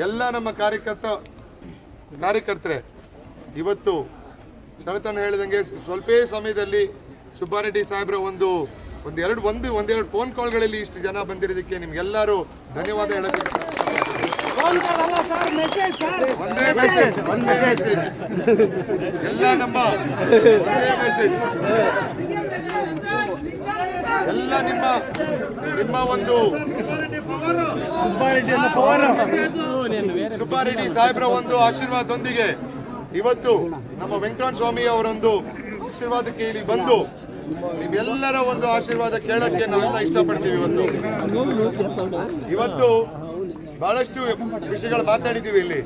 ಎಲ್ಲ ನಮ್ಮ ಕಾರ್ಯಕರ್ತರೆ ಇವತ್ತು ಶರತನ್ ಹೇಳಿದಂಗೆ ಸ್ವಲ್ಪ ಸಮಯದಲ್ಲಿ ಸುಬ್ಬಾರೆಡ್ಡಿ ಸಾಹೇಬ್ರ ಒಂದೆರಡು ಫೋನ್ ಕಾಲ್ಗಳಲ್ಲಿ ಇಷ್ಟು ಜನ ಬಂದಿರೋದಕ್ಕೆ ನಿಮ್ಗೆಲ್ಲರೂ ಧನ್ಯವಾದ ಹೇಳೋದಕ್ಕೆ ಒಂದೇ ಮೆಸೇಜ್ ಎಲ್ಲ ನಮ್ಮ ಒಂದೇ ಮೆಸೇಜ್ ಎಲ್ಲ ನಿಮ್ಮ ಒಂದು ಸುಬ್ಬಾರೆಡ್ಡಿ ಸಾಹೇಬ್ರ ಒಂದು ಆಶೀರ್ವಾದದೊಂದಿಗೆ ಇವತ್ತು ನಮ್ಮ ವೆಂಕಟರಮಣ ಸ್ವಾಮಿ ಅವರೊಂದು ಆಶೀರ್ವಾದಕ್ಕೆ ಇಲ್ಲಿ ಬಂದು ನಿಮ್ಮೆಲ್ಲರ ಒಂದು ಆಶೀರ್ವಾದ ಕೇಳಕ್ಕೆ ನಾವೆಲ್ಲ ಇಷ್ಟಪಡ್ತೀವಿ. ಇವತ್ತು ಬಹಳಷ್ಟು ವಿಷಯಗಳು ಮಾತಾಡಿದೀವಿ ಇಲ್ಲಿ,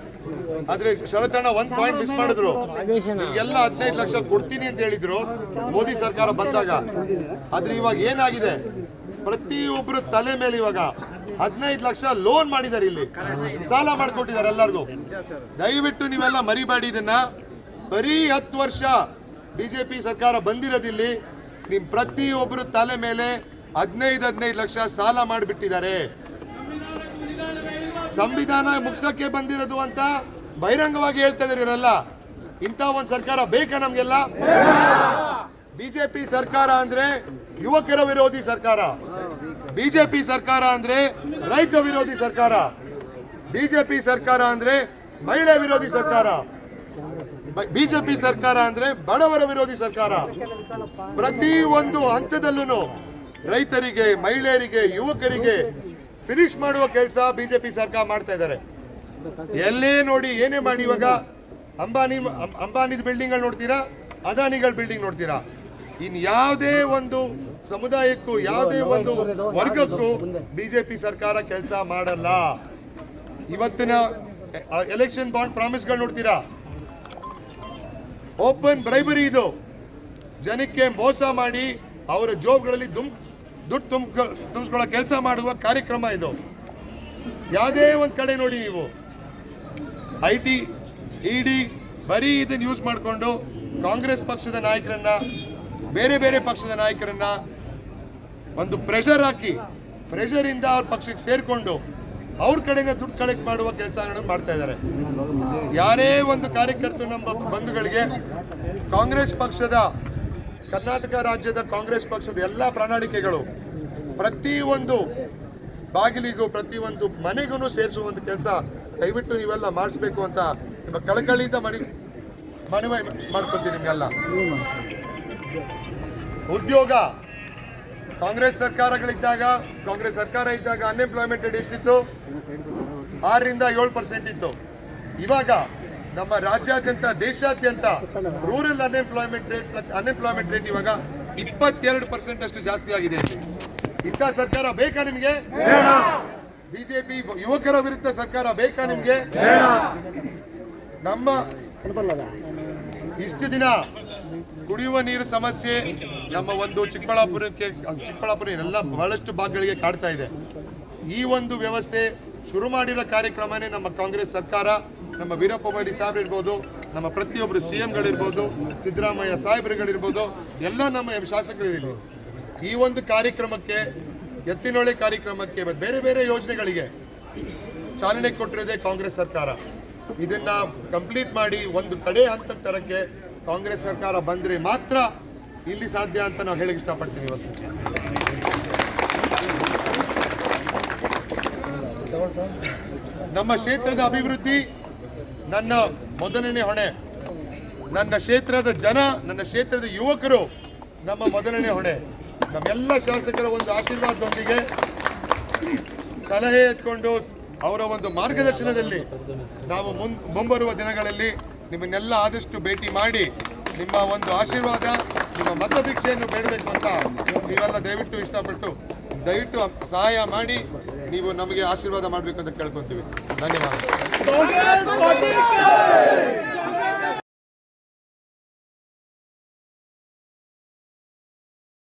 ಆದ್ರೆ ಶರತಣ್ಣ ಒಂದ್ ಪಾಯಿಂಟ್ ಮಿಸ್ ಮಾಡಿದ್ರು. ಎಲ್ಲ 15 ಲಕ್ಷ ಕೊಡ್ತೀನಿ ಅಂತ ಹೇಳಿದ್ರು ಮೋದಿ ಸರ್ಕಾರ ಬಂದಾಗ. ಆದ್ರೆ ಇವಾಗ ಏನಾಗಿದೆ, ಪ್ರತಿಯೊಬ್ಬರು ತಲೆ ಮೇಲೆ ಇವಾಗ 15 ಲಕ್ಷ ಲೋನ್ ಮಾಡಿದ್ದಾರೆ, ಇಲ್ಲಿ ಸಾಲ ಮಾಡಿಕೊಟ್ಟಿದ್ದಾರೆ ಎಲ್ಲರಿಗೂ. ದಯವಿಟ್ಟು ನೀವೆಲ್ಲ ಮರಿಬೇಡಿ ಇದನ್ನ. ಬರೀ 10 ವರ್ಷ ಬಿಜೆಪಿ ಸರ್ಕಾರ ಬಂದಿರೋದಿಲ್ಲಿ ನಿಮ್ ಪ್ರತಿಯೊಬ್ಬರು ತಲೆ ಮೇಲೆ 15 ಲಕ್ಷ ಸಾಲ ಮಾಡಿಬಿಟ್ಟಿದ್ದಾರೆ. ಸಂವಿಧಾನ ಮುಗಿಸಕ್ಕೆ ಬಂದಿರೋದು ಅಂತ ಬಹಿರಂಗವಾಗಿ ಹೇಳ್ತಾ ಇದ್ದಾರೆ ಇವರೆಲ್ಲ. ಇಂಥ ಒಂದು ಸರ್ಕಾರ ಬೇಕಾ ನಮ್ಗೆಲ್ಲ? ಬಿಜೆಪಿ ಸರ್ಕಾರ ಅಂದ್ರೆ ಯುವಕರ ವಿರೋಧಿ ಸರ್ಕಾರ, ಬಿಜೆಪಿ ಸರ್ಕಾರ ಅಂದ್ರೆ ರೈತ ವಿರೋಧಿ ಸರ್ಕಾರ, ಬಿಜೆಪಿ ಸರ್ಕಾರ ಅಂದ್ರೆ ಮಹಿಳೆ ವಿರೋಧಿ ಸರ್ಕಾರ, ಬಿಜೆಪಿ ಸರ್ಕಾರ ಅಂದ್ರೆ ಬಡವರ ವಿರೋಧಿ ಸರ್ಕಾರ. ಪ್ರತಿ ಒಂದು ಹಂತದಲ್ಲೂ ರೈತರಿಗೆ, ಮಹಿಳೆಯರಿಗೆ, ಯುವಕರಿಗೆ ಫಿನಿಶ್ ಮಾಡುವ ಕೆಲಸ ಬಿಜೆಪಿ ಸರ್ಕಾರ ಮಾಡ್ತಾ ಇದ್ದಾರೆ. ಎಲ್ಲೇ ನೋಡಿ ಏನೇ ಮಾಡಿ, ಇವಾಗ ಅಂಬಾನಿದ ಬಿಲ್ಡಿಂಗ್ ನೋಡ್ತೀರಾ, ಅದಾನಿಗಳ ಬಿಲ್ಡಿಂಗ್ ನೋಡ್ತೀರಾ. ಇನ್ ಯಾವುದೇ ಒಂದು ಸಮುದಾಯಕ್ಕೂ ಯಾವುದೇ ಒಂದು ವರ್ಗಕ್ಕೂ ಬಿಜೆಪಿ ಸರ್ಕಾರ ಕೆಲಸ ಮಾಡಲ್ಲ. ಇವತ್ತಿನ ಎಲೆಕ್ಷನ್ ಬಾಂಡ್ ಪ್ರಾಮಿಸ್ಗಳು ನೋಡ್ತೀರಾ, ಓಪನ್ ಬ್ರೈಬರಿ. ಇದು ಜನಕ್ಕೆ ಮೋಸ ಮಾಡಿ ಅವರ ಜೋಬ್ಗಳಲ್ಲಿ ದುಡ್ಡು ತುಂಬಿಸ್ಕೊಳ್ಳೋ ಕೆಲಸ ಮಾಡುವ ಕಾರ್ಯಕ್ರಮ ಇದು. ಯಾವುದೇ ಒಂದು ಕಡೆ ನೋಡಿ ನೀವು IT, ED ಬರೀ ಇದನ್ನ ಯೂಸ್ ಮಾಡಿಕೊಂಡು ಕಾಂಗ್ರೆಸ್ ಪಕ್ಷದ ನಾಯಕರನ್ನ, ಬೇರೆ ಬೇರೆ ಪಕ್ಷದ ನಾಯಕರನ್ನ ಒಂದು ಪ್ರೆಷರ್ ಹಾಕಿ, ಪ್ರೆಷರ್ ಇಂದ ಅವ್ರ ಪಕ್ಷಕ್ಕೆ ಸೇರ್ಕೊಂಡು ಅವ್ರ ಕಡೆಯಿಂದ ದುಡ್ಡು ಕಲೆಕ್ಟ್ ಮಾಡುವ ಕೆಲಸಗಳನ್ನು ಮಾಡ್ತಾ ಇದ್ದಾರೆ. ಯಾರೇ ಒಂದು ಕಾರ್ಯಕರ್ತರು, ನಮ್ಮ ಬಂಧುಗಳಿಗೆ ಕಾಂಗ್ರೆಸ್ ಪಕ್ಷದ, ಕರ್ನಾಟಕ ರಾಜ್ಯದ ಕಾಂಗ್ರೆಸ್ ಪಕ್ಷದ ಎಲ್ಲ ಪ್ರಣಾಳಿಕೆಗಳು ಪ್ರತಿ ಒಂದು ಬಾಗಿಲಿಗೂ, ಪ್ರತಿ ಒಂದು ಮನೆಗೂ ಸೇರಿಸುವಂತ ಕೆಲಸ ದಯವಿಟ್ಟು ನೀವೆಲ್ಲ ಮಾಡಿಸ್ಬೇಕು ಅಂತ ನಿಮ್ಮ ಕಳಕಳಿಯಿಂದ ಮನವಿ ಮಾಡ್ಕೊತೀನಿ ನಿಮ್ಗೆಲ್ಲ. ಉದ್ಯೋಗ, ಕಾಂಗ್ರೆಸ್ ಸರ್ಕಾರಗಳಿದ್ದಾಗ, ಕಾಂಗ್ರೆಸ್ ಸರ್ಕಾರ ಇದ್ದಾಗ ಅನ್ಎಂಪ್ಲಾಯ್ಮೆಂಟ್ ರೇಟ್ ಎಷ್ಟಿತ್ತು? 6ರಿಂದ 7% ಇತ್ತು. ಇವಾಗ ನಮ್ಮ ರಾಜ್ಯಾದ್ಯಂತ, ದೇಶಾದ್ಯಂತ ರೂರಲ್ ಅನ್ಎಂಪ್ಲಾಯ್ಮೆಂಟ್ ರೇಟ್ ಇವಾಗ 22% ಅಷ್ಟು ಜಾಸ್ತಿ ಆಗಿದೆ. ಇಂಥ ಸರ್ಕಾರ ಬೇಕಾ ನಿಮ್ಗೆ? ಬಿಜೆಪಿ ಯುವಕರ ವಿರುದ್ಧ ಸರ್ಕಾರ ಬೇಕಾ ನಿಮ್ಗೆ? ನಮ್ಮ ಇಷ್ಟು ದಿನ ಕುಡಿಯುವ ನೀರು ಸಮಸ್ಯೆ ನಮ್ಮ ಒಂದು ಚಿಕ್ಕಬಳ್ಳಾಪುರ ಎಲ್ಲ ಬಹಳಷ್ಟು ಭಾಗಗಳಿಗೆ ಕಾಡ್ತಾ ಇದೆ. ಈ ಒಂದು ವ್ಯವಸ್ಥೆ ಶುರು ಮಾಡಿರೋ ಕಾರ್ಯಕ್ರಮನೇ ನಮ್ಮ ಕಾಂಗ್ರೆಸ್ ಸರ್ಕಾರ, ನಮ್ಮ ವೀರಪ್ಪ ಮೊಯ್ಲಿ ಸಾಹೇಬ್ರು ಇರ್ಬೋದು, ನಮ್ಮ ಪ್ರತಿಯೊಬ್ಬರು CMಗಳಿರ್ಬೋದು, ಸಿದ್ದರಾಮಯ್ಯ ಸಾಹೇಬ್ರುಗಳಿರ್ಬೋದು, ಎಲ್ಲ ನಮ್ಮ ಶಾಸಕರಿರ್ಬೋದು. ಈ ಒಂದು ಕಾರ್ಯಕ್ರಮಕ್ಕೆ, ಎತ್ತಿನೊಳೆ ಕಾರ್ಯಕ್ರಮಕ್ಕೆ, ಬೇರೆ ಬೇರೆ ಯೋಜನೆಗಳಿಗೆ ಚಾಲನೆ ಕೊಟ್ಟಿರೋದೇ ಕಾಂಗ್ರೆಸ್ ಸರ್ಕಾರ. ಇದನ್ನ ಕಂಪ್ಲೀಟ್ ಮಾಡಿ ಒಂದು ಕಡೆ ಹಂತಕ್ಕೆ ತರಕ್ಕೆ ಕಾಂಗ್ರೆಸ್ ಸರ್ಕಾರ ಬಂದ್ರೆ ಮಾತ್ರ ಇಲ್ಲಿ ಸಾಧ್ಯ ಅಂತ ನಾವು ಹೇಳಕ್ ಇಷ್ಟಪಡ್ತೀನಿ. ಇವತ್ತು ನಮ್ಮ ಕ್ಷೇತ್ರದ ಅಭಿವೃದ್ಧಿ ನನ್ನ ಮೊದಲನೇ ಹೊಣೆ. ನನ್ನ ಕ್ಷೇತ್ರದ ಜನ, ನನ್ನ ಕ್ಷೇತ್ರದ ಯುವಕರು ನಮ್ಮ ಮೊದಲನೇ ಹೊಣೆ. ನಮ್ಮೆಲ್ಲ ಶಾಸಕರ ಒಂದು ಆಶೀರ್ವಾದದೊಂದಿಗೆ, ಸಲಹೆ ಎತ್ಕೊಂಡು ಅವರ ಒಂದು ಮಾರ್ಗದರ್ಶನದಲ್ಲಿ ನಾವು ಮುಂಬರುವ ದಿನಗಳಲ್ಲಿ ನಿಮ್ಮನ್ನೆಲ್ಲ ಆದಷ್ಟು ಭೇಟಿ ಮಾಡಿ ನಿಮ್ಮ ಒಂದು ಆಶೀರ್ವಾದ, ನಿಮ್ಮ ಮತಭಿಕ್ಷೆಯನ್ನು ಬೇಡಬೇಕು ಅಂತ ನೀವೆಲ್ಲ ದಯವಿಟ್ಟು ಸಹಾಯ ಮಾಡಿ ನೀವು ನಮಗೆ ಆಶೀರ್ವಾದ ಮಾಡಬೇಕು ಅಂತ ಕೇಳ್ಕೊಂತೀವಿ. ಧನ್ಯವಾದ.